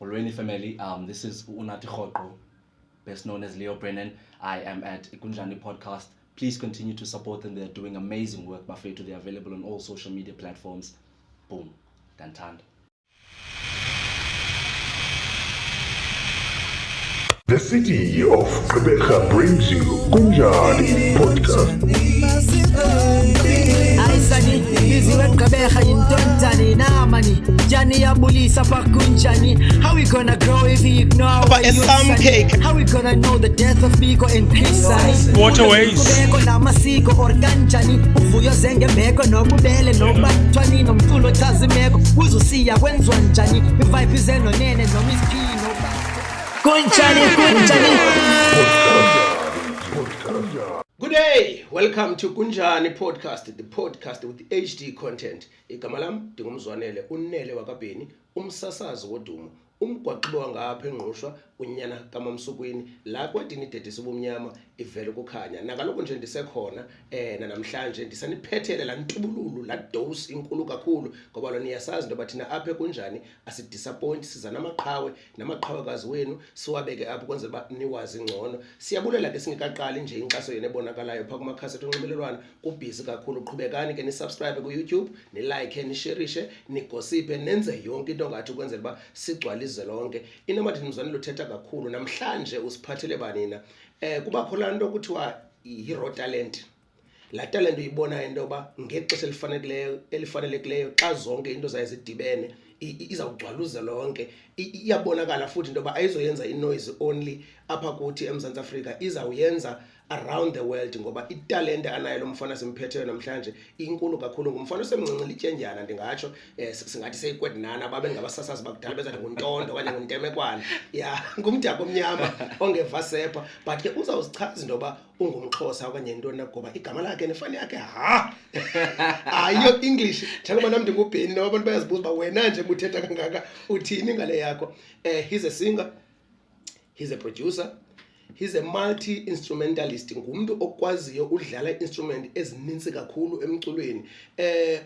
Ulweni family, this is Mquqo, best known as Leo Brenin. I am at Kunjani Podcast. Please continue to support them. They're doing amazing work. Bafethu, they're available on all social media platforms. Boom. Dantand. The city of Rebecca brings you Kunjani Podcast. Aisani, busy when Kabeha in Tontani, Namani, Johnny Abulisa Kunjani. How we gonna grow if we ignore but it's some cake? How we gonna know the death of Mquqo and Krisani? Waterways. Kubeko namasiko organjani. Uvuyo zenge meko nokubele nobathwani nomfulo tazimeko. Uzosiya kwenzwa njani? Vibe izeno nene nomiskino. Kunjani. Good day, welcome to Kunjani Podcast, the podcast with HD content. Igama lami ndingumzwanele unele wakabheni, umsasazi wodumo, umgwaqo wangapha engqushwa unyana kaMamsukweni la kwadini dedisa ubumnyama ivele kukhanya. Nakaloko nje ndisekhona namhlanje ndisaniphethele la ntubululu la dose inkulu kakhulu ngoba lo niyasazi into bathina apha kunjani asidisappoint siza namaqhawekazi wenu siwabeke apho kwenza ba niwazi ngcono. Siyabulela ke singekaqali nje inxaso yene ebonakalayo phaka kumakhasi onxibelelwano kubhizi kakhulu. Qhubekani ke ni subscribe ku YouTube, ni like, ni share, ni gossip, nenze yonke into ngathi ukwenzela ba sigcwalize lonke. Inoma Mzwanele uthetha kakhulu namhlanje usiphathele banina kuba khona into okuthiwa i-hero talent. La talent uyibona into ba ngexesha elifanelekileyo xa zonke into zayizidibene izawugcwaluza lonke. Iyabonakala futhi into ba ayizoyenza inoise only apha kuthi eMzantsi Afrika, izawuyenza around the world ngoba italent anayo lo mfana simphetheyo namhlanje inkulu kakhulu. Ngumfana osemncinci lityenjana ndingatsho, singathi seyikwedinana babe ngabasasazi bakudala bezathi nguntondo okanye nguntemekwana. Ngumdaka omnyama ongeva sepha, but ke uzawuzichaza into ba ungumXhosa okanye intoni na ngoba igama lakhe nefani yakhe ayo English. Njengoba nami ndingubheni nabantu bayazibuza uba wena nje uthetha kangaka uthini ngale yakho. He's a singer, he's a producer, he's a multi-instrumentalist. Ngumuntu okwaziyo udlala instrument ezininzi kakhulu emculweni.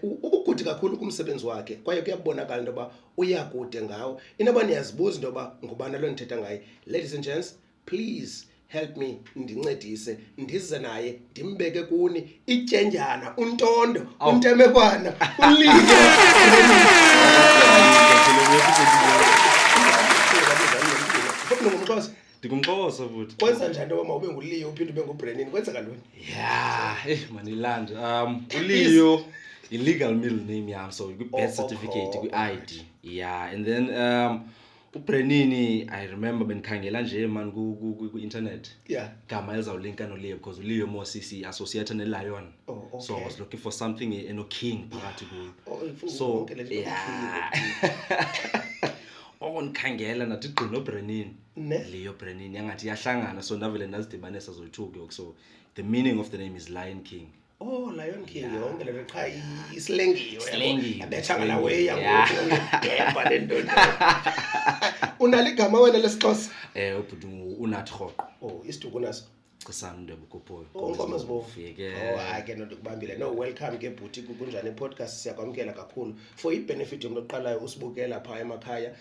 Ukugude kakhulu kumsebenzi wakhe kwaye kuyabonakala into ba uyakude ngawo. Inoba niyazibuza into ba ngubani lo nithetha ngaye. Ladies and gents, please help me, ndincedise ndize naye ndimbeke kuni ityenjana untondo untemekwana ulike. NdingumXhosa futhi. Kwenza njani noma ube nguLeo uphinde ube nguBrenin? Kwenza kanjani? Manilanda. Leo illegal middle name yami, so birth certificate, ID. Yeah, and then uBrenin, I remember benkhangela nje man ku internet. Yeah. Gama elizawulinka noLeo because uLeo more CC associated neLion. Okay. So I was looking for something king phakathi kuyo. So yeah. Onkhangela nathi gqino Brenin. Leo Brenin yangathi yahlangana, so ndavele ndazidibanisa zoyi2 ke. So the meaning of the name is Lion King. Oh, Lion King yonke le cha islengiwe. Slengiwe. Abethanga la way yangoba lentoni. Unali gama wena lesixhosa? Ubhuti unathi rhoqo. Oh, isiduku naso. Cisana ndebukopho. Ngoma zibovu. Yeke. Ake nokubambile. No, welcome ke bhuti ku Kunjani Podcast. Siyakwamkela kakhulu for i-benefit yomuntu oqalayo usibukela pha emakhaya.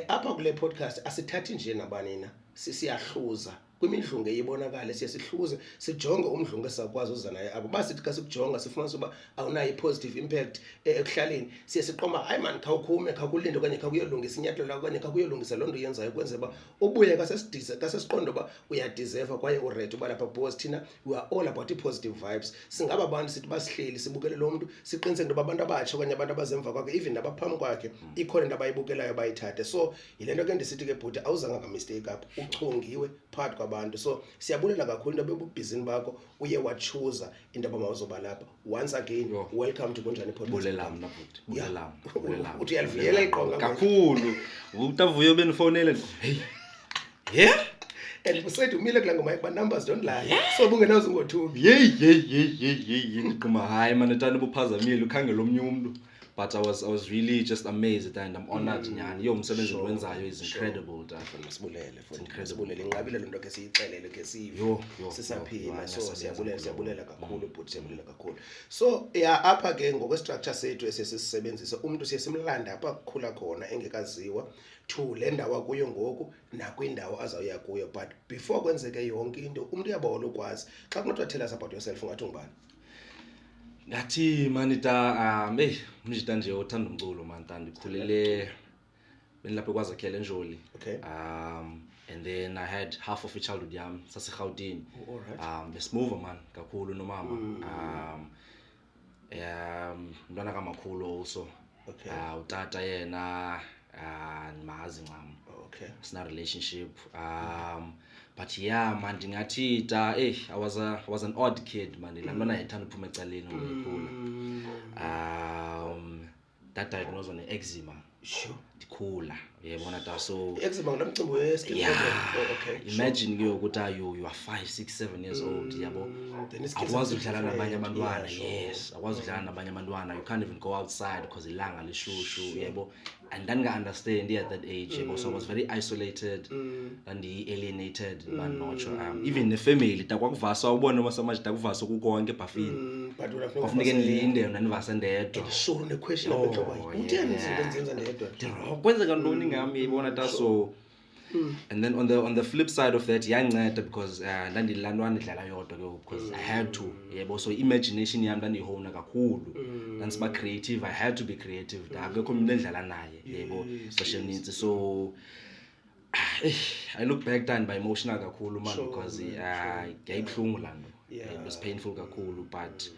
Apha kule podcast asithathi nje nabanina, siyahluza kwimidlungu eyibonakala, sihluze sijonge umdlungu esakwazi uza naye abo. Basithi ka sikujonga sifumanisa uba awunayo positive impact ekuhlaleni, siqomba hayi man khawukhume khawulinde okanye khawuyolungisa inyathelo lakho okanye khawuyolungisa lonto yenzayo kwenze ba ubuye kasesiqondo ba uyadeserve kwaye uready uba lapha because thina we are all about positive vibes. Singaba abantu sithi basihleli sibukele lo muntu siqiniseke into abantu abatsha okanye abantu abazemva kwakhe even nabaphambi kwakhe ikhona into abayibukelayo bayithathe. So yilento ke ndisithi ke bhuti awuzanga mistake up, uchongiwe phakathi kwabantu. So siyabulela kakhulu into bebubhizi bakho uye wachoose into abamazoba lapha. Once again, welcome to Kunjani Podcast. Bulela mna bhuti. Bulela. Uthi uyalivuyela iqonga kakhulu. Utavuyo benifonele. Hey. Yeah? And usaid umile kula ngoma yakho numbers don't lie. So bungenazo ngothubi. Hey. Ngqima hayi man ethanda ubuphazamile ukhangela omnye umuntu. but I was really just amazed and I'm honored nyani yo umsebenzi wenzayo is incredible masibulele inqabile lento ke siyixelele ke siyo sisaphila so siyabulela kakhulu but siyabulela kakhulu so apha ke ngokwe structure sethu esisebenzisa umuntu siyesimlanda apha kukhula khona engekaziwa to le ndawo kuyo ngoku nakwindawo azawuya kuyo but before kwenzeke yonke into umuntu uyabona ukwazi xa kunothiwa tell us about yourself ungathi ungubani ngathi manita mjita nje uthanda umculo man ndikhulele benilapha kwaZakhele eNjoli okay and then I had half of a childhood yam saseGauteng besimove man kakhulu nomama mntwana kamakhulu also okay utata yena mazi ngam okay sina relationship but yeah man ndingathi I was an odd kid man lantwana ayithanda uphuma ecaleni ngokukhula that diagnosed on eczema sure ndikhula uyabona ta so eczema ngomcimbi weskin okay imagine ke ukuthi you are 5 6 7 years old yabo akwazi ukudlala nabanye abantwana yes akwazi ukudlala nabanye abantwana you can't even go outside because ilanga lishushu yabo and then I understand at that age yabo so I was very isolated and alienated man not even the family takwakuvasa ubone masamaji takuvasa kukonke ebhafini but kufuneka ndilinde nanivasa ndedwa sure ne question about utheni izinto enzenza ndedwa kwenzeka ntoni ngami yibona ta so and then on the flip side of that yanceda because ndandilandwa ndidlala yodwa ke because I had to yebo so imagination yami ndandihona kakhulu ndandiba creative I had to be creative akekho umuntu endlala naye yebo social needs so I look back then by emotional kakhulu man because yayibhlungu lando it was painful kakhulu but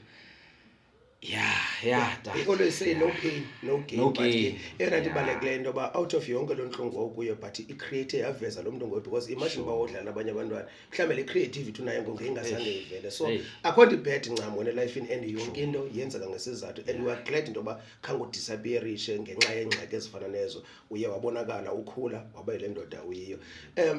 they always say no pain no gain but ndibalekile into ba out of yonke lo nhlungu okuyo but I create yaveza lo muntu ngoba because imagine ba odlala nabanye abantwana mhlambe le creativity unayo ngengazange ivele so akho bad ncam wena life in end yonke into yenzeka ngesizathu and we are glad into ba khango disappearishe ngenxa yengxaki ezifana nezo uye wabonakala ukhula waba ile ndoda uyiyo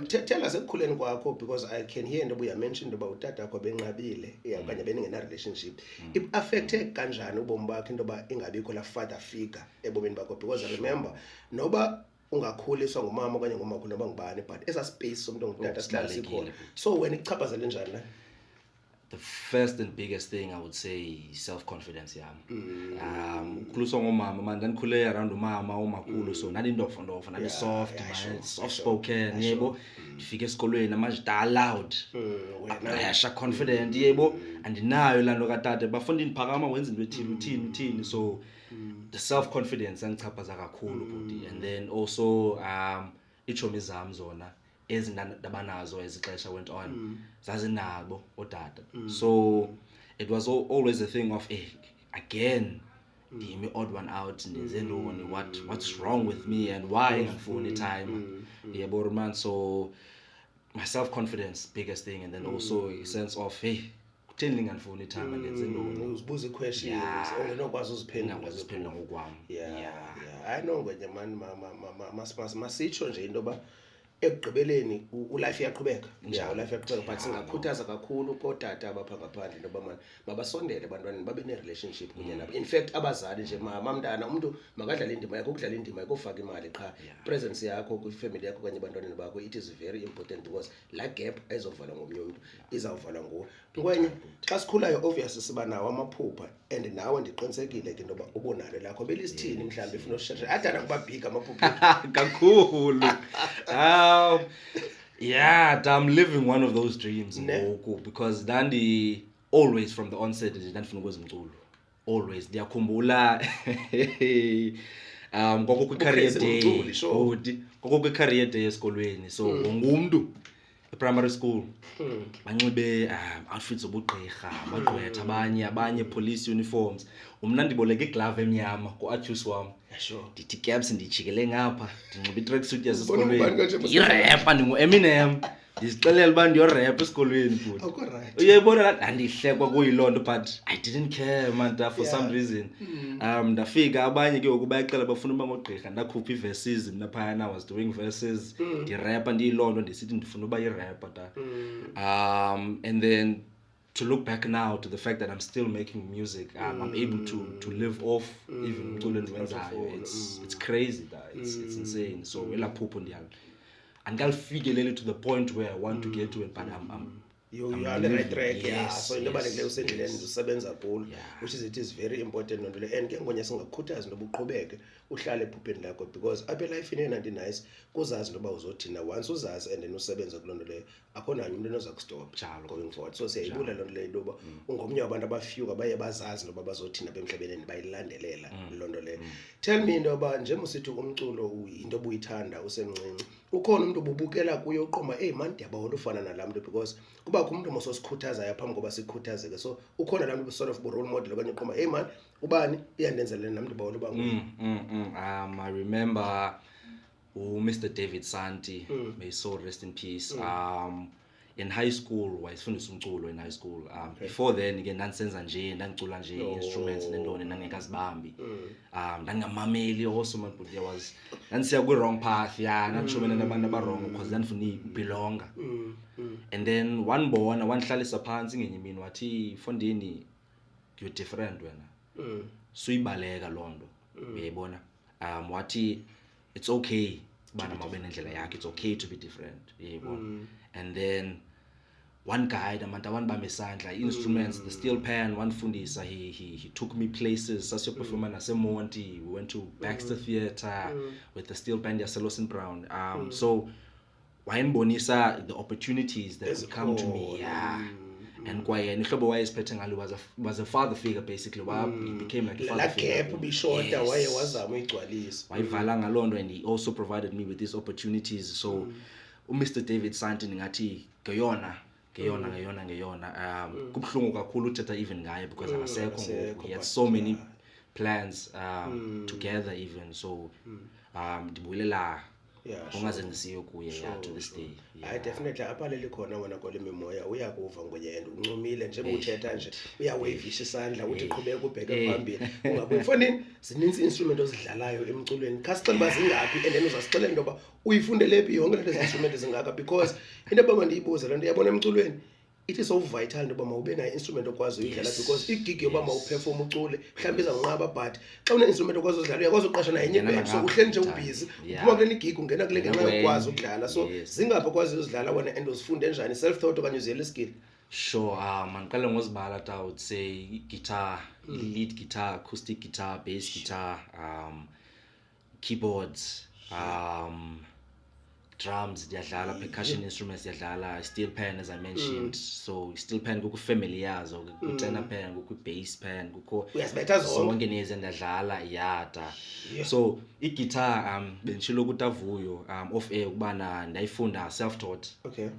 tell us ekukhuleni kwakho because I can hear into you mentioned about utata wakho benqabile okanye beningena relationship it affected njani ubomi bakhe into ba ingabikho la father figure ebomini bakho because I remember noba ungakhuliswa ngumama okanye ngomakhulu noba ngubani but esa space somuntu ngutata sihlala sikhona so when ichaphazela njani la the first and biggest thing I would say is self-confidence yami ukhuliswa ngomama man ndandikhule around umama umakhulu so nandindofondofo nandi soft man soft spoken yebo ndifike esikolweni amajita loud pressure confident yebo andinayo lando katata bafunda indiphakama wenza into ethini so the self confidence angichaphaza kakhulu budi and then also ichomi zami zona ezindabanazo as ixesha went on zazinabo odata so it was always a thing of again me odd one out ndizendoni what's wrong with me and why ngifuni time yebo man so my self confidence biggest thing and then also a sense of kutheni ngifuni time ndenze ntoni uzibuza questions ungenokwazi uziphendula ngokwami I know kwenye man masitsho nje into ba ekugqibeleni ulife iyaqhubeka ulife iyaqhubeka but singakhuthaza kakhulu kodata abapha ngaphandle noba man mabasondele abantwana babe ne relationship kunye nabo in fact abazali nje mamntana umuntu makadlala indima yakhe ukudlala indima yakhe ufaka imali qha presence yakho ku family yakho kanye abantwana bakho it is very important because la gap ezovala ngomnye umuntu izawuvala nguwe ngwenye xa sikhulayo obviously siba nawo amaphupha and nawe ndiqinisekile ke into ubonalo lakho belisithini mhlambe ufuna usheshe adana kuba big amaphupha kakhulu I'm living one of those dreams because Dandy always from the onset ndandifuna ukwenza umculo always ndiyakhumbula ngoko kwi-career day esikolweni so ngumuntu primary school banxibe outfits zobugqirha abagqwetha abanye police uniforms umna ndiboleka iglove emnyama ku-artus wam ndithi caps ndijikele ngapha ndinxiba i-tracksuit yasesikolweni irapper ndingu-Eminem ndizixelela uba ndiyorap esikolweni futhi uyayibona andihlekwa kuyiloo nto but I didn't care man for some reason ndafika abanye ke ngoku bayacela bafuna uba ngogqirha ndakhupha ii-verses mna phayana I was doing verses ndirapper ndiyiloo nto ndisithi ndifuna uba yirapper and then to look back now to the fact that I'm still making music, I'm able to live off even it's crazy that it's insane. So and to the point where I want to get to it, but I'm you're on the right track. Yes, So into balekile usendleleni yes. usebenza kakhulu, which is it is very important nonto le, and ke ngonya singakhuthaza noba uqhubeke uhlale ephupheni lakho, because apha life ine nanti nice kuzazi noba uzothina once uzazi and then usebenza kulonto le akhona nanye umuntu oza kustop going forward. So siyayibula lonto le loba ungomnye wabantu abafyuka baye bazazi noba bazothina bemhlabeni bayilandelela lonto le. Tell me ndoba njengoba usithi umculo into obuyithanda usemncinci, ukhona umuntu obubukela kuye uqoma man ndiyabona ufana nalaa muntu, because kuba umuntu mososikhuthaza yaphambi koba sikhuthazeke. So ukhona laa muntu sort of role model okanye uqoma man ubani iyandenzela nami ndibona uba I remember Mr. David Santi, may his soul rest in peace. In high school wayesifundisa umculo in high school. Before then again ndandisenza nje ndangicula nje instruments nendoni ndangekazibambi. Ndangamameli also man, but there was ndandisiya kwi wrong path, ndandishobene nabantu abarong because ndandifuna ibelonga. And then wanhlalisa phansi ngenye imini wathi Fondini you're different wena. Suyibaleka lonto. Uyayibona? Wathi it's okay bana mawube nendlela yakhe, it's okay to be different. Uyayibona? And then one guy abantu bamesandla instruments, the steel pan, one fundisa, he took me places sasiyoperforma naseMonti. We went to Baxter Theatre with the steel band yaseLawson Brown. So wayembonisa the opportunities that would come to me. And kwaye ihlobo wayesiphethe ngalo was a father figure basically. He became like a father figure. Gap ubishota waye wazama uyigcwalisa. Wayivala ngalondo, and he also provided me with these opportunities. So Mr. David Santi ngathi ngeyona kubhlungu kakhulu uthetha even ngaye because akasekho ngoku. He had so many plans together even. So ndibulela ungaze ngisiyo kuye to this day. I definitely aphalele khona wena kwale mimoya uyakuva ngwenye and uncumile nje uthetha nje uyawavisha isandla uthi qhubeka ubheke phambili. Ungabuyi fonini zininzi instrument ozidlalayo emculweni, khasicela bazingapi and then uzasicela indoba uyifundele phi yonke lezi instrument zingaka, because into baba ndiyibuza lento yabona emculweni it is so vital ndoba mawube na instrument okwazi uyidlala, because igig yoba mawuperform ucule mhlawumbe izanqaba, but xa une instrument okwazi udlala uyakwazi uqasha naye enye band. So uhleli nje ubhizi uphuma kule igig ungena kule ngenxa yokwazi ukudlala. So zingaphi okwazi uzidlala wena and uzifunde njani, self taught okanye uziyele skill? Sure. Mandiqale ngozibala I would say guitar, lead guitar, acoustic guitar, bass guitar, keyboards, drums diyadlala, percussion instruments diyadlala, steel pan as I mentioned. So steel pan kukho family yazo, kukho tenor pan, kukho bass pan, kukho zonke nezi ndiyadlala yada. So i-guitar bendishilo ukuthi Avuyo off air ukubana ndayifunda self taught.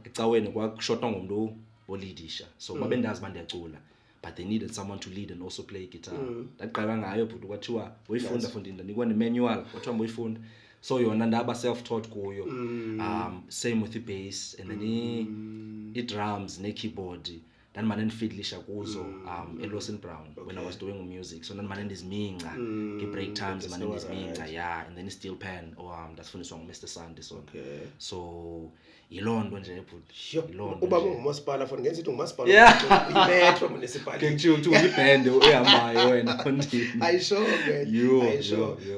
Ecaweni kwakushotwa ngumuntu olidisha, so babe ndazi bandiyacula, but they needed someone to lead and also play guitar. Ndaqala ngayo but kwathiwa uyifunda Fondini, ndanikwa ne-manual kwathiwa uyifunda. So yona ndaba self-taught kuyo. Same with the bass and then i-drums ne-keyboard ndandimane ndifidlisha kuzo eLawson Brown when I was doing music. So ndandimane ndiziminca nge-break times, mane ndiziminca, and then i-steel pan ndasifundiswa nguMr. Santi. So yiloo nto nje but uba ungumasipala for ngenza ungumasipala imetro municipal ngikuthi uyiband ehambayo wena Fondini. ayisho.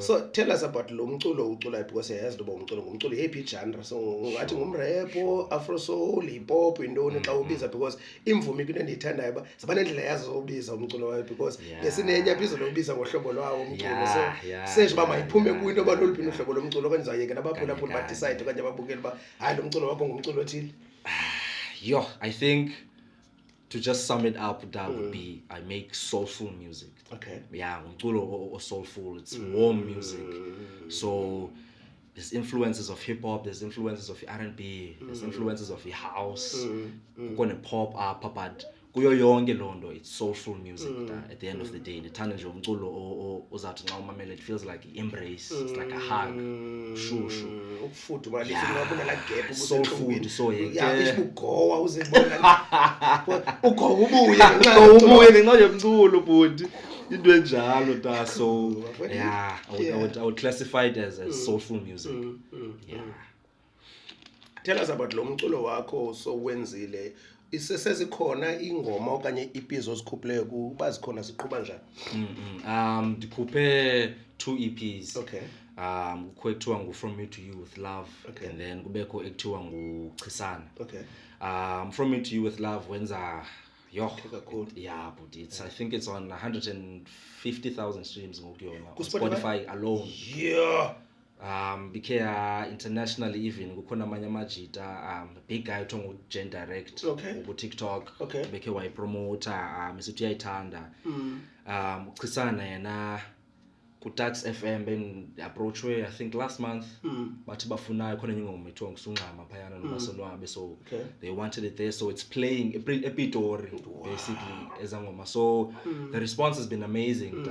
So tell us about lo mculo uculayo, because yazi loba ngumculo happy genre. So ngathi ngumrap, afro soul, hip hop, indoni xa ubiza, because imvumi into endiyithandayo ba zabana indlela yazo ubiza umculo wayo, because yesinenye episode ubiza ngohlobo lwawo umculo. So search ba mayiphume kuinto ba loluphi uhlobo lomculo okanye uzayeke nabaphulaphula ba decide okanye ababukeli ba hayi lo mculo wakho ngumculo othile. I think to just sum it up, that would be I make soulful music. Umculo or soulful, it's warm music. So there's influences of hip hop, there's influences of R&B, there's influences of house, kukho pop, but kuyo yonke lonto it's soulful music. At the end of the day ndithanda nje umculo ozawuthi nxa umamele it feels like embrace, it's like a hug, shushu ukufuthi mali sinabona la gap soul food. So ugowa uzibona ugowa ubuye ngenxa yomculo bhuti into enjalo ta. So I would classify it as soulful music. Tell us about lo mculo wakho so wenzile Isesezikhona ingoma okanye iips ozikhupheleyo kuba zikhona siqhuba njani? Ndikhuphe 2 EPs. Okay. Kukho ekuthiwa ngu-From Me to You with Love. Okay. And then kubekho ekuthiwa nguChisana. Okay. From Me to You with Love wenza Kakhulu. yeah, but I think it's on 150,000 streams ngokuyona on Spotify? Spotify alone. Yeah. Bikhe internationally even kukhona amanye amajita big guy kuthiwa ngu-Gen Direct Okay. ku-TikTok. Okay. Bekhe wayipromota esithi uyayithanda. Uchisana yena ku-Tax FM ben-approachwe I think last month bathi bafunayo khona enye ingoma ethiwa nguSungxama phayana noMasonwabe, so Okay. they wanted it there, so it's playing ePitori basically ezangoma, so the response has been amazing.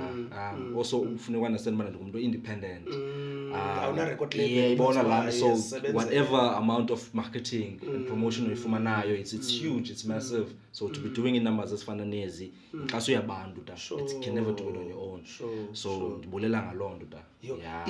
Also ufuna ukunderstand bana ndingumuntu independent. Awuna record label, Yeah, ibona that's lana, why, so yes, sebenza. whatever amount of marketing and promotion uyifumanayo, it's huge, it's massive, so to be doing numbers ezifana nezi xa uyabantu you can never do it on your own. So ndibulela ngaloo nto yeah.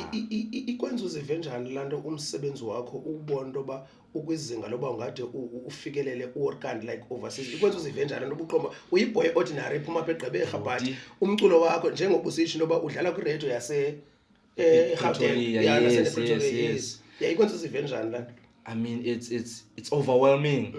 Ikwenza uzive njani lanto umsebenzi wakho ubona into ba ukwizinga loba ungade ufikelele uorkand like overseas? Ikwenza uzive njani lanto ubuqomba uyiboy ordinary phuma pegqeberha but umculo wakho njengoba usisho into ba udlala ku radio yase Gauteng yes. Yeah, ikwenza uzive njani lanto? I mean it's overwhelming.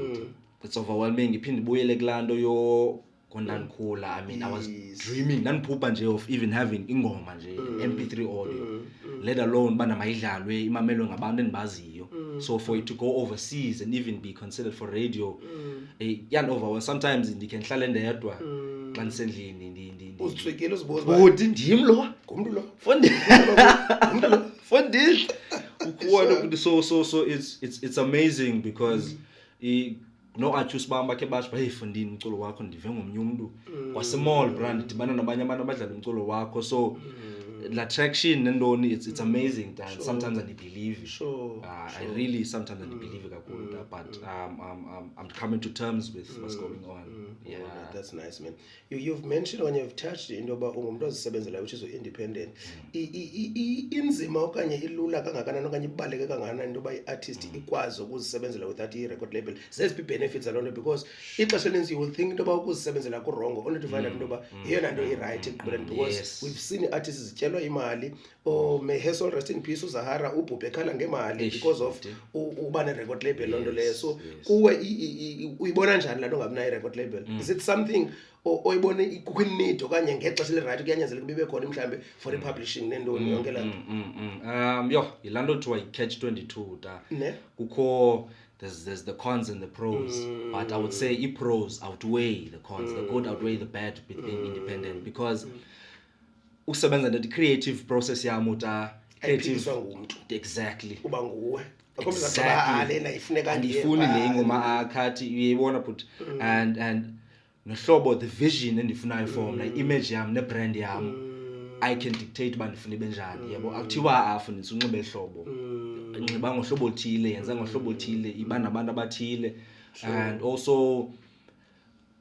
It's overwhelming. Iphinde ibuyele kulando yo kondankhula. I mean I was dreaming nandiphupha nje of even having ingoma nje MP3 audio, let alone bana mayidlalwe imamelwe ngabantu endibaziyo. So for it to go overseas and even be considered for radio, overwhelming. Sometimes ndikhenhlala ndedwa xa ndisendlini Uzitswekile uzibuza uthi ndim lo ngumntu lo Fondil. So it's amazing because no artists bamba ke bathi hey Fondini umculo wakho ndive ngomnye umuntu kwasemall brand dibana nabanye abantu abadlala umculo wakho, so the attraction nendoni it's amazing that sometimes I believe it. I really sometimes I believe it kakhulu, but I'm coming to terms with what's going on. Yeah, that's nice, man. You've mentioned when you've touched into ba ungumuntu ozisebenzela, which is independent. Inzima okanye ilula kangakanani okanye ibaleke kangakanani into ba iartist ikwazi ukuzisebenzela without i-record label? Zesiphi benefits alone, because ixesha elinzi you will think into ba ukuzisebenzela ku wrong only to find out into ba iyona nto i-right ekugqibeleni, because we've seen artists zityelwa imali, or may his soul rest in peace uZahara ubhubhe ekhala ngemali because of uba ne-record label loo nto leyo. So kuwe uyibona njani laa nto ungabinayo i-record label? Is it something oyibone kukho need okanye ngexesha eli-right kuyanyanzeleka bibe khona mhlawumbe for i-publishing nentoni yonke laa nto? yilaa nto kuthiwa i-catch-22 Ne? kukho there's the cons and the pros, but I would say i-pros outweigh the cons. The good outweigh the bad with being independent, because usebenza the creative process yami Ayiphikiswa ngumntu. exactly Uba nguwe andifuni le ingoma akhathi uyayibona but and nohlobo the vision endifunayo for mna image yami nebrand yami I can dictate uba ndifuna ibe njani, yabo akuthiwa afundisa unxibe hlobo nxiba ngohlobo oluthile, yenza ngohlobo oluthile, iba nabantu abathile. And also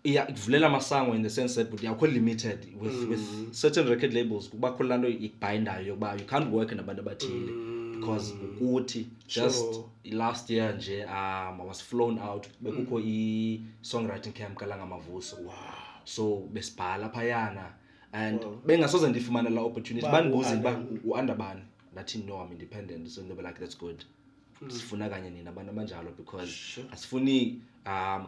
ikuvulela amasango in the sense that but yakho limited with certain record labels, kubakho laa nto ikubhayindayo yokuba you can't work nabantu abathile because ukuthi just last year nje I was flown out, bekukho i-songwriting camp kaLangamavuso. So besibhala phayana and bengasoze ndifumana la opportunity, bandibuza uba uandabani, ndathi no I'm independent, so they'll be like that's good. Sifuna kanye nina abantu abanjalo because asifuni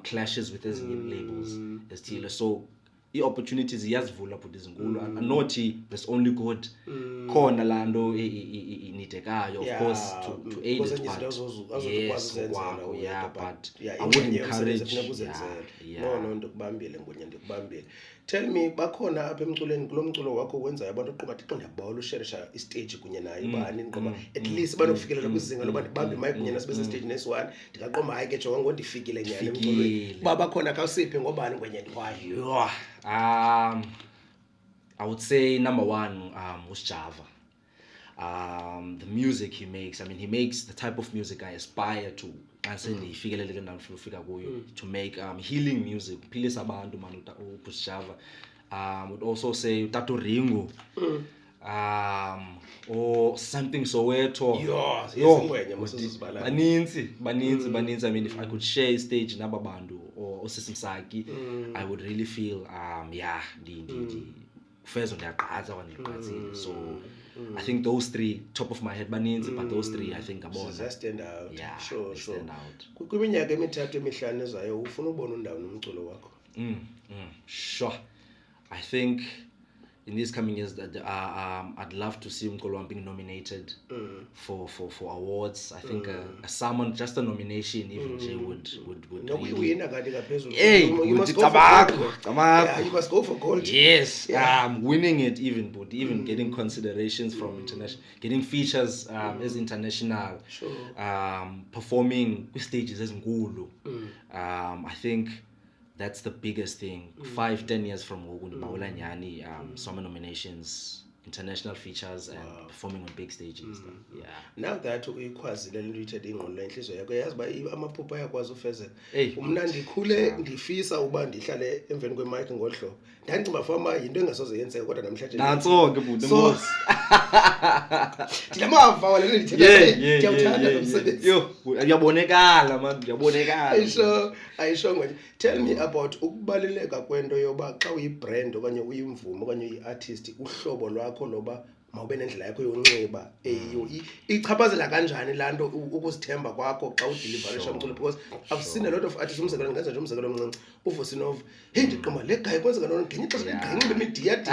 clashes with ezinye labels ezithile, so i-opportunities iyazivula but izinkulu, anothi there's only good khona laa nto inidekayo of course to aid it, but yes kwakho but I would encourage no ndikubambile ngunya ndikubambile. Tell me, bakhona apha emculweni kulo mculo wakho wenzayo abantu oqobathi xa ndiyabawula usherisha istage kunye naye bani ngoba at least banokufikelela kwizinga loba ndibambe imic kunye nasibe stage nesi-1 ndingaqomba hayi ke jonga ngondifikile nyana emculweni. Uba bakhona kawusiphi ngobani kwenye ndikwayo? I would say number one was Java. The music he makes, I mean he makes the type of music I aspire to ansendifikelele ndandifuna ufika kuyo, to make healing music, uphilisa abantu man uPush Java. Would also say Tato Ringo, or something Soweto. Baninzi. I mean if I could share a stage naba bandu, or or Sisimsaki, I would really feel first on their cards so I think those three top of my head baninzi but those three I think abona stand out. yeah Sure. stand out. Kwiminyaka emithathu emihlanu ezayo ufuna ubona undawo nomculo wakho. Sure. I think in these coming years that I'd love to see Mquqo being nominated for awards. I think someone just a nomination even would really. You must go for gold. Yeah, you must go for gold. Yes, winning it even, but even getting considerations from international, getting features as international, performing with stages as Ngulu. I think that's the biggest thing. 5-10 years from Unjani, summer nominations, international features, and performing on big stages. Yeah. Now that uyikhwazile limited ingqondo enhliziyo yakho yazi ba amaphupha yakwazi ufezeka. Umna ndikhule ndifisa uba ndihlale emveni kwemic ngodlo. Ndandiba fama into engasoze yenzeka kodwa namhlanje. Nanso ke buthi mos. Ndilamava wala ndithanda ndiyawuthanda lo msebenzi. Yo, uyabonekala man, uyabonekala. Ayisho ngwe. Tell me about ukubaluleka kwento yoba xa uyibrand okanye uyimvumi okanye uyiartist uhlobo lwakho loba mawube nendlela yakho yonxiba ichaphazela kanjani lanto ukuzithemba kwakho xa udeliverisha umculo because I've seen a lot of artists umzekelo ngenza nje umzekelo omncinci uVusinova hey ndiqoma le guy kwenzeka nona ngenye ixesha ngenye imidiya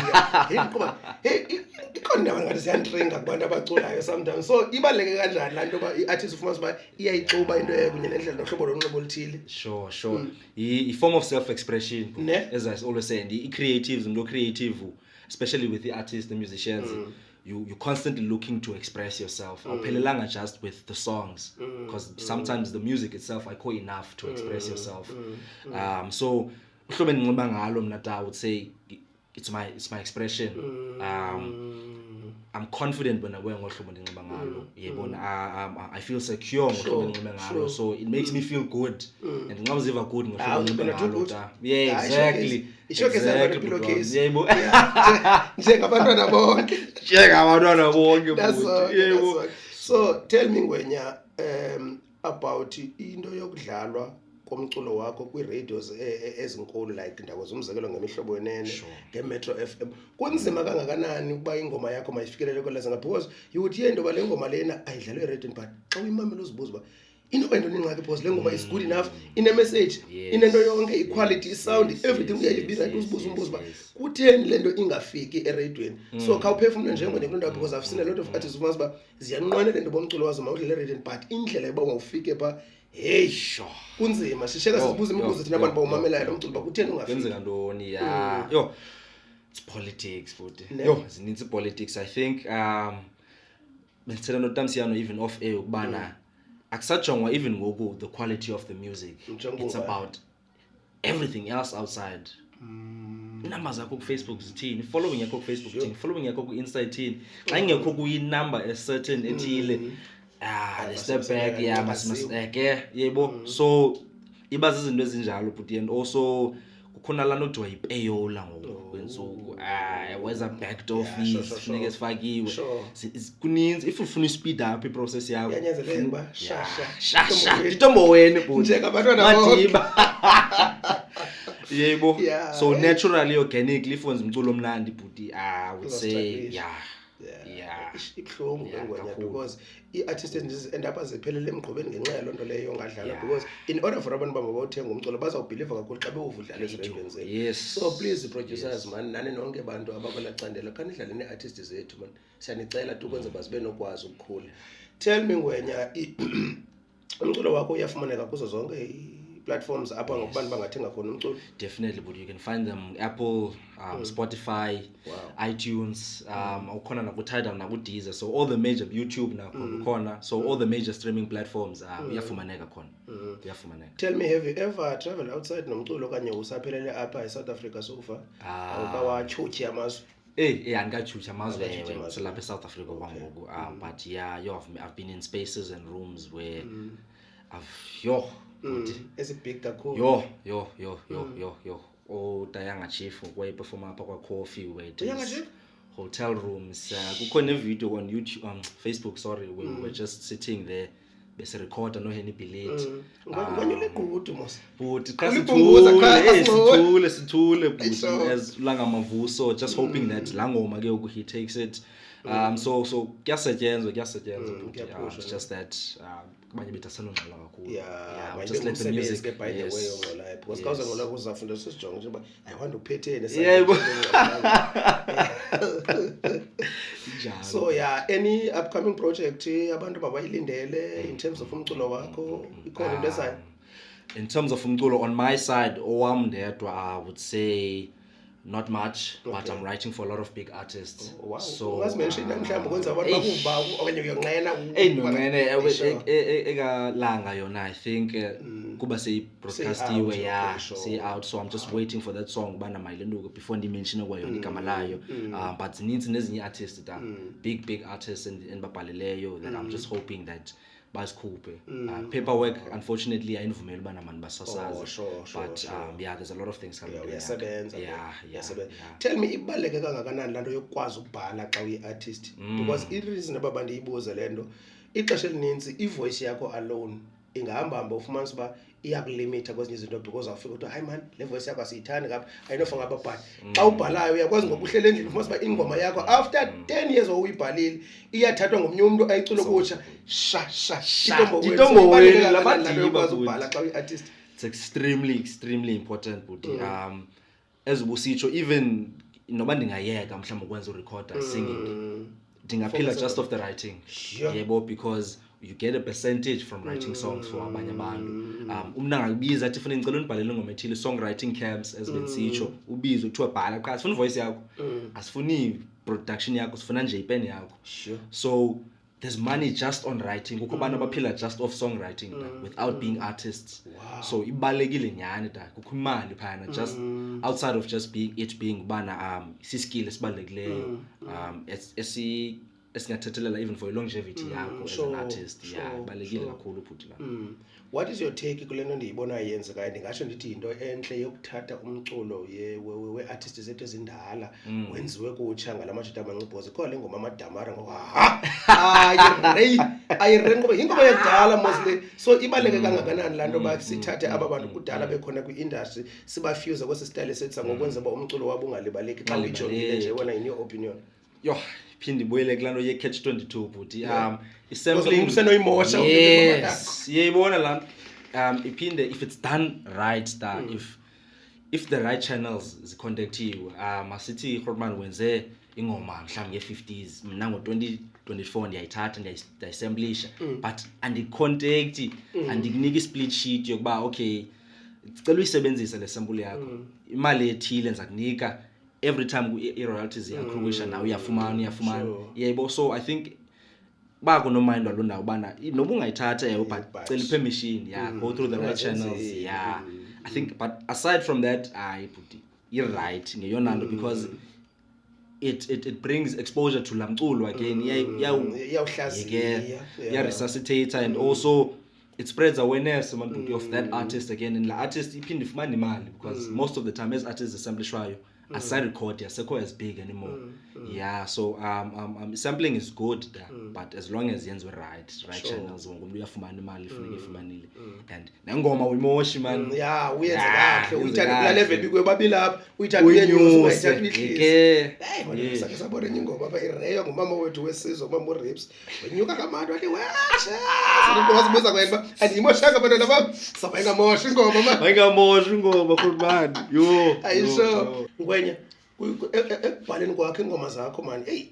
hey ndiqoma hey ikhona ngathi siyantringa kubantu abaculayo sometimes so ibaleke kanjani lanto ba iartist ufumana uba iyayixuba into yakho kunye nendlela nohlobo lonxibo oluthile. Sure. I form of self expression as I always say the creatives and creative especially with the artists the musicians you're constantly looking to express yourself awuphelelanga just with the songs because sometimes the music itself I call enough to express yourself so uhlobo endinxiba ngalo mna I would say it's my expression I'm confident when I wear ngohlobo endinxiba ngalo yebona I feel secure ngohlobo endinxiba ngalo so it makes me feel good and ngingaziva good ngohlobo endinxiba ngalo yeah exactly ishokeza pillowcase yebo njengabantwana bonke yebo so tell me Ngwenya about into yokudlalwa komculo wakho kwi-radios ezinkulu like ndawo zomzekelo ngemihlobo yenene ngeMetro FM kunzima kangakanani ukuba ingoma yakho mayifikelele kweleza nga because you would hear into ba le ngoma lena ayidlalwe e-radio but xa uyimamela uzibuza ba into kwento ningxaki because le ngoma is good enough ine message inento yonke equality sound everything uyayibi right uzibuza umbuzo ba kutheni lento ingafiki e-radioweni so khawuphefumule njengone kulento because I've seen a lot of artists who ba ziyanqwenela lento bomculo wazo mawudlale e-radio but indlela eba ungawufike pha hey kunzima sisheka sizibuza imibuzo thina abantu bawumamelayo lo mculo bakutheni ungafiki kwenzeka ntoni yo it's politics futhi zininzi politics I think bensela notamsiyano even off air ukubana akusajongwa even ngoku the quality of the music it's about everything else outside numbers yakho ku Facebook zithini following yakho ku Facebook thini following yakho ku Insta thini xa ingekho kuyi number a certain ethile the step back masake yebo so iba izinto ezinjalo but and also kukhona lana odwa ipayola ngokwensuku weza backdoor fees funeke sifakiwe kuninzi if ufuna speed up iprocess yakho yanyanzeleka ba shasha itombo wena but njengabantwana bonke yebo so naturally organically fonza umculo omnandi but I would say ibhlungu ngwenya because i-artist end up aziphelele emgqobeni ngenxa yalonto leyo ongadlala because in order for abantu bamabothenga umculo bazawubelieve kakhulu xa bewuvudlala ezirentweni so please producers man nani nonke abantu abakwelacandela kanidlale ne-artist zethu man siyanicela tukwenze bazibe nokwazi ukukhula. Tell me Ngwenya umculo wakho uyafumaneka kuzo zonke platforms apha ngokubantu bangathenga khona umculo? Definitely, but you can find them Apple, Spotify, iTunes, ukhona na ku Tidal na ku Deezer, so all the major YouTube na khona, so all the major streaming platforms uyafumaneka khona. Uyafumaneka. Tell me, have you ever traveled outside nomculo kanye usaphelele apha eSouth Africa so far? Awukawachuchi amazwe? Andikachuchi amazwe lapha eSouth Africa kwangoku, but yeah, I've been in spaces and rooms where is it big kakhulu? Dayanga chief perform apha kwa coffee where Dayanga chief hotel rooms kukhona video on YouTube Facebook where we were just sitting there bese recorder no Henny Billet. Ngonyule gqudu mos. But sithule as langa mavuso, just hoping that langoma ke he takes it. So kuyasetshenzwa it's just that abanye bethu asalongqala kakhulu. Yeah, just let the music by the way ongolayo because yes. kaza ngola kuzafunda sisijonge nje ba ayiwanda uphethene So any upcoming project abantu babayilindele in terms of umculo wakho ikhona into esayo? In terms of umculo on my side, ndedwa I would say not much, but I'm writing for a lot of big artists. Wow. So mention mhlawumbe kwenza abantu bakuba okanye uyonqena egalanga yona I think kuba broadcastiwe say out, so I'm just waiting for that song bana mayilenduko before ndimention kwayona igama layo. But zininzi nezinye artists that big artists and babhaleleyo that I'm just hoping that basikhuphe. Paperwork unfortunately ayinivumeli bana mani basasaze. But yeah, there's a lot of things coming. Yeah. Tell me ibaleke kangakanani lanto yokwazi ukubhala xa uyi-artist because i-reason abantu iyibuze lento ixesha elininzi ivoice yakho alone ingahamba ufumanise uba iyakulimita kwezinye izinto because awufika ukuthi hayi man le voice yakho asiyithandi kapha ayinofa ngapha but xa ubhalayo uyakwazi ngokuhlela endlini ufumanise uba ingoma yakho after 10 years wawuyibhalile iyathathwa ngomnye umuntu ayicule kutsha itombo wena labadikwazi ukubhala xa uyi-artist. It's extremely important but as ubusitsho even noba ndingayeka mhlawumbe ukwenza urecorder singing ndingaphila just of the writing. Yebo, because you get a percentage from writing songs for abanye abantu. Umntu angakubiza athi ufuna ngicela unibhalele ngoma ethile songwriting camps as bensitsho ubizwe kuthiwa bhala cha sifuna voice yakho asifuni production yakho sifuna nje ipen yakho. So there's money just on writing kukho abantu abaphila just off songwriting without being artists. So ibalekile nyani da kukho imali phana just outside of just being bana skill esibalulekileyo esingathethelela even for longevity yakho as an artist. Ibalekile kakhulu futhi la. What is your take kule nto ndiyibona yenzeka ndingatsho ndithi into enhle yokuthatha umculo we-artist zethu ezindala wenziwe kutsha ngala madoda amancibhozi khona le ngoma amadamara ayireni ingoma yakudala mostly. So ibaleke kangakanani laa nto uba sithathe aba bantu kudala bekhona kwi-industry sibafuse kwesi style sethu ngokwenza uba umculo wabo ungalibaleki xa uyijongile nje wena in your opinion? Phinde ibuyele kulaa nto ye-catch 22 buti isampling usenoyimosha yeyibona laa nto iphinde if it's done right if the right channels zicontactiwe masithi Grootman wenze ingoma mhlawumbe nge-50s mna ngo-2024 ndiyayithatha ndiyayisamplisha but andicontacti andikunika i-split sheet yokuba okay cela uyisebenzisa le sample yakho imali ethile ndizakunika every time i-royalties yakhruisha nawe uyafumana yebo. So I think bako no mind waloo ndawo ubana noba ungayithatha yebo but cela permission go through the right channels. I think but aside from that you're right ngeyona nto because it brings exposure to lamculo again resuscitate and also it spreads awareness of that artist again and la artist iphinde ifumana imali because most of the time as artists assemblishwayo aside record yasekho as big anymore. So sampling is good but as long as yenziwe right channels wonke umuntu uyafumana imali ifuneka ifumanile and nengoma uyimoshi man uyenza kahle uyithatha kula level bikwebabili lapha uyithatha uyenyusa uyithatha uyihlise manje sakesabona ingoma apha ireyo ngumama wethu wesizwe umama uRips wenyuka kamantu wathi wacha sinokwazibuza kwena andiyimoshaka abantwana bam sabayingamosha ingoma mama bayingamosha ingoma Grootman ayisho ngwenya ekubhaleni kwakhe ingoma zakho mani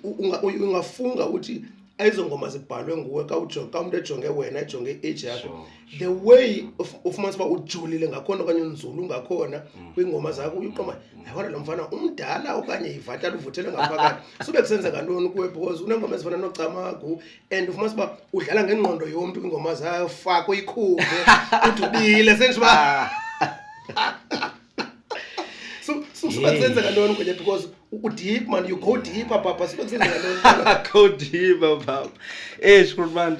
ungafunga uthi ayizo ngoma zibhalwe nguwe ka umuntu ejonge wena ejonge age yakho the way ufumanisa uba ujulile ngakhona okanye unzulu ngakhona kwingoma zakho uyiqoma ayibona lo mfana umdala okanye ivatala uvuthele ngaphakathi sube kusenzeka ntoni kuwe because unengoma ezifana nocamagu and ufumanisa uba udlala ngengqondo yomntu kwingoma zayo fako ikhuphe udubile senjeba Suba kusenzeka ntoni kwenye because deep man you go deeper papa suba kusenzeka ntoni go deeper papa Grootman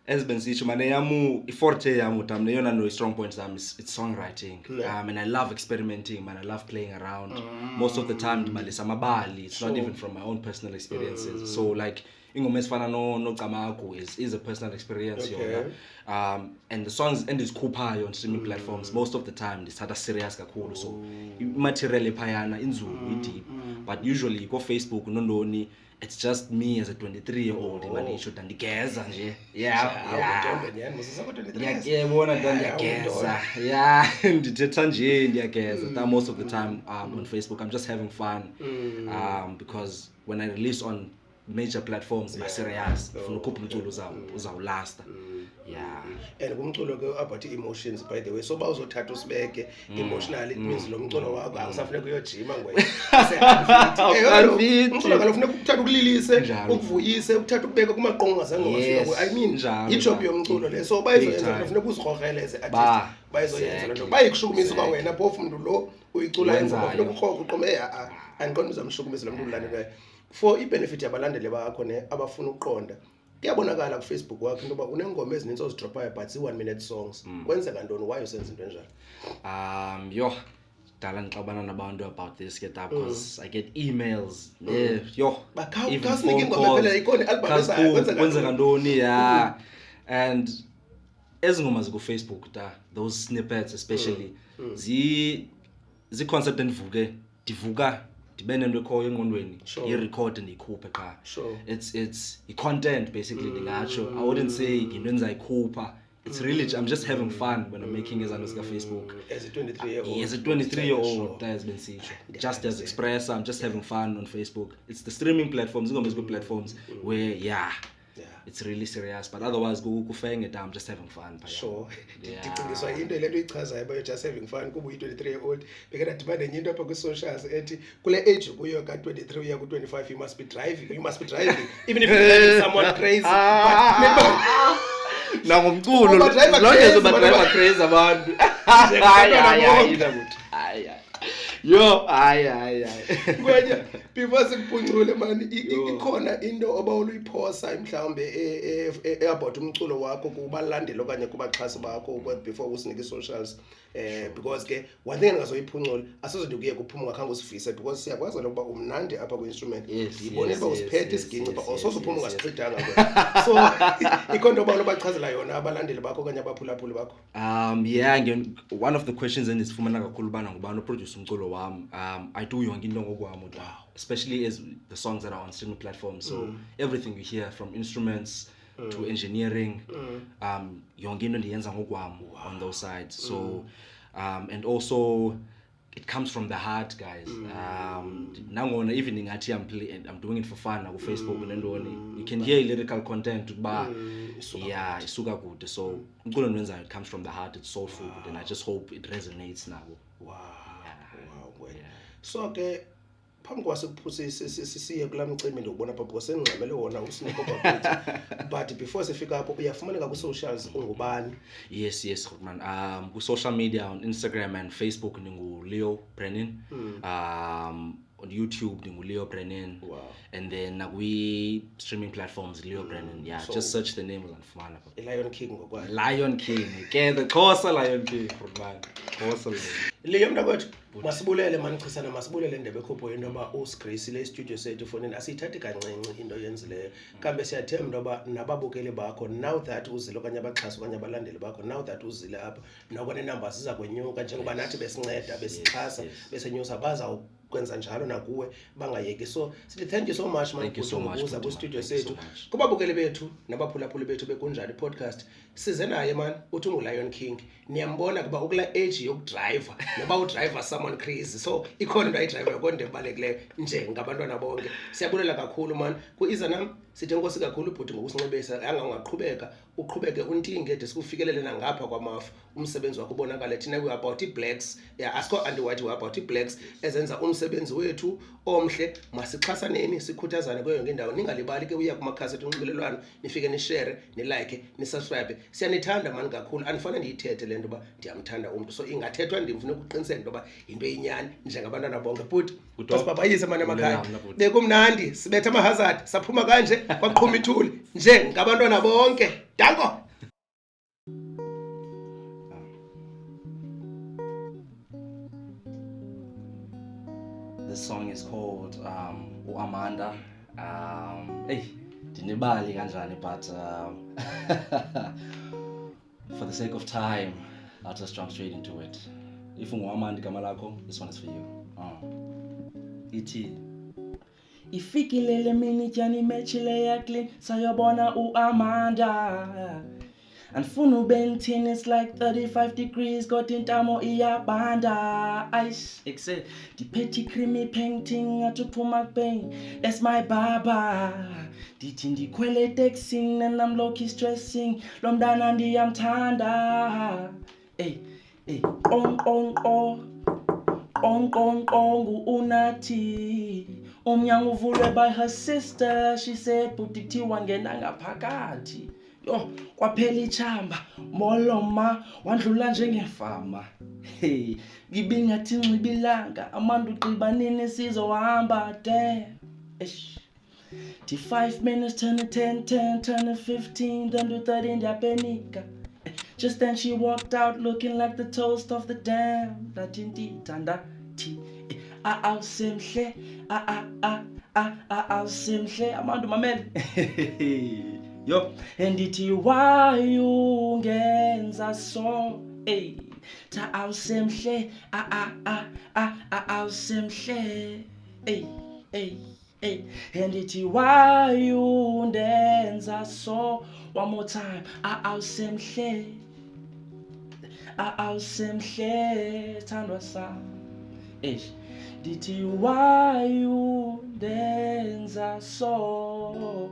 as bensitsho mane yamu iforte yamu tamne yona no strong points it's songwriting. And I love experimenting man, I love playing around most of the time ndibalisa amabali it's not even from my own personal experiences. So like ingoma esifana no Camagu is a personal experience Okay. yona. And the songs endizikhuphayo on streaming platforms most of the time ndithatha serious kakhulu, so material ephayana inzulu deep, but usually go Facebook nondoni, it's just me as a 23-year-old manisho ndigeza nje. Ngiyabona ndiyageza. Ndithetha nje ndiyageza. Most of the time on Facebook I'm just having fun, because when I release on major platforms serious ufuna ukhupha umculo uzawulasta. And kumculo ke about emotions, by the way, so bawuzothatha usibeke emotional, it means lo mculo wakho akusafuneka uyojima ngwe. Umculo ngalo ufuneka ukuthatha ukulilise, ukuvuyise, ukuthatha ukubeka kumaqongo ngazange. I mean ijob yomculo le, so bayizoyenza ufuneka uzikhogeleze artist, bayizoyenza lento bayikushukumisa kwa wena phofu umuntu lo uyicula yenza ufuneka ukhoga uqome andiqondi uzamshukumisa lo muntu ulandelayo. For i-benefit yabalandeli bakho ne abafuna uqonda, kuyabonakala ku Facebook wakho into ba unengoma ezininzi ozidropayo but zi 1 minute songs. Kwenzeka ntoni, why usenza into enjalo? Dala ngixabana nabantu about this get up because I get emails. Even phone calls. Kwenzeka ntoni? And ezingoma ziku Facebook those snippets especially zi concept ndivuka ndibene into ekhoyo engqondweni i-record ndiyikhuphe qha. It's i-content basically ndingatsho. I wouldn't say into endizayikhupha. It's really I'm just having fun when I'm making ezanto zika Facebook. As a 23-year-old. As a 23-year-old has been sisho. Just as express, I'm just having fun on Facebook. It's the streaming platforms, ingoma platforms where it's really serious, but otherwise kufenge I'm just having fun. Sure. Ndicingiswa into lento ichazayo about just having fun kuba uyi-23-year-old bekade dibane nenye into apha kwi-socials ethi kule age kuyo ka-23 uya ku-25 you must be driving even if you're driving someone crazy. Nangomculo lonke driver crazy abantu. Kwenya before sikuphuncule man, ikhona into obawuluyiphosa mhlawumbe about umculo wakho kubalandeli okanye kubaxhasi bakho before usinike socials, because ke one thing engazoyiphuncula asizode kuye kuphuma ngakhange usifise, because siyakwazi ukuba umnandi apha ku-instrument ndiyibonile uba usiphethe isiginci but awusozuphuma ungasichithanga kwe. So ikho into obawulubachazela yona abalandeli bakho okanye abaphulaphuli bakho? One of the questions endizifumana kakhulu ubana ngubani oproduce umculo wam. I do yonke into ngokwami, especially as the songs that are on streaming platforms, so everything you hear from instruments to engineering, yonke into ndiyenza ngokwami on those sides. So and also it comes from the heart, guys. Nangona even ngathi I'm doing it for fun ku Facebook nendoni, you can hear lyrical content ukuba isuka kude. So umculo endiwenzayo it comes from the heart, it's soulful, and I just hope it resonates nabo. So ke phambi kwasikuphusisiye kulaa mcimbi ndiwubona pha because sengingxamele wona usinike kwakho. But before sifika apho uyafumaneka ku-socials ungubani? Yes man. Ku-social media on Instagram and Facebook ndingu-Leo Brenin. On YouTube ndingu-Leo Brenin. And then nakwi-streaming platforms Leo Brenin. So, just search the name uzandifumana. Lion King ngokwayo. Lion King. Ke the Xhosa Lion King man. Xhosa. Leyo mntakwethu masibulele manichisana, masibulele Ndebe Khupho into yoba usigracile istudio sethu fonini asiyithathi kancinci into yenzileyo. Kambe siyathemba into yoba nababukeli bakho now that uzile okanye abaxhasi okanye abalandeli bakho now that uzile apha noko nenumbers ziza kwenyuka njengoba nathi besinceda besixhasa besenyusa bazawukwenza njalo nakuwe bangayeki. So sithi thank you so much man ukuza kwistudio sethu. Kubabukeli bethu nabaphulaphuli bethu bekunjani podcast size naye man uthi ungu-Lion King, niyambona kuba ukula age yokudriver noba udriver someone crazy, so ikhona into ayidriver konke ebalulekileyo nje ngabantwana bonke. Siyabulela kakhulu man ku-Iza nam sithi enkosi kakhulu ubhuti ngokusincebisa, ungaqhubeka uqhubeke untinge de sikufikelele nangapha kwamafu. Umsebenzi wakho ubonakala thina we about i-blacks, asikho anti-white, we about i-blacks ezenza umsebenzi wethu omhle. Masixhasaneni sikhuthazane kuyo yonke indawo. Ningalibali ke uya kumakhasi onxibelelwano nifike nishare nilike nisubscribe. Siyanithanda mani kakhulu, andifane ndiyithethe le nto uba ndiyamthanda umntu, so ingathethwa ndimfuna ukuqiniseka into yoba yinto eyinyani njengabantwana bonke. But basibabhayise mani emakhaya bekumnandi sibetha amahazard saphuma kanje kwaqhuma ithuli nje ngabantwana bonke. Danko. This song is called Amanda. Dinibali kanjani, but for the sake of time, I'll just jump straight into it. If ungwamandi gama lakho, this one is for you. Ithi ifikilele mini jani mechile ya clean sayobona uAmanda. And funu bentin is like 35 degrees, got intamo iyabanda. Ice, excel, the petty creamy painting at Pumak Bay. That's my baba. Ditindi kwele texting and I'm low-key stressing. Lomdana ndi am tanda. Hey, on unati. Umnyango uvulwe by her sister. She said, Putiti wangena ngaphakathi. Yo, kwaphela ichamba, moloma, wandlula njengefama. Hey, ngibingathi nxibilanga, amandu qibanini sizohamba damn. Eish. 5 minutes turn to 10, turn to 15, then to 30 ndiyapenika. Just then she walked out looking like the toast of the dam. That indeed tandati. Awusemhle, awusemhle, amandu mamele. Yo, and ithi why ungenza so, hey, ta awusemhle, awusemhle, hey, and ithi why ungenza so, one more time, awusemhle, thandwa sam, dithi why ungenza so.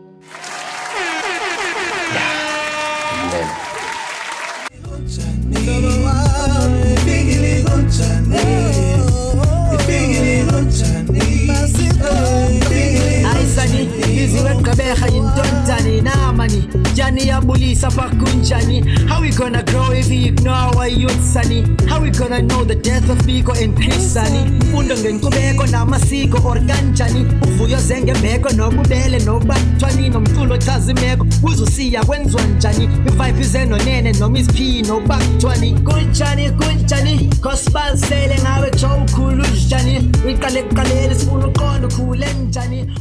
Aisani, biziwe mkabeha yintontani namani. Jani yabulisa pa Kunjani. How we gonna grow if we ignore our youth, Sunny? How we gonna know the death of Mquqo and Chris, Sunny? Mfundo ngenkubeko namasiko organjani. Uvuyo zenge meko nobubele nobathwani nomculo chazimeko. Uzosiya kwenzwanjani. Vibe zenonene noMs P nobathwani. Kunjani, kosibalisele ngawe chowukhulu njani. Uqale sifuna uqondo khule njani.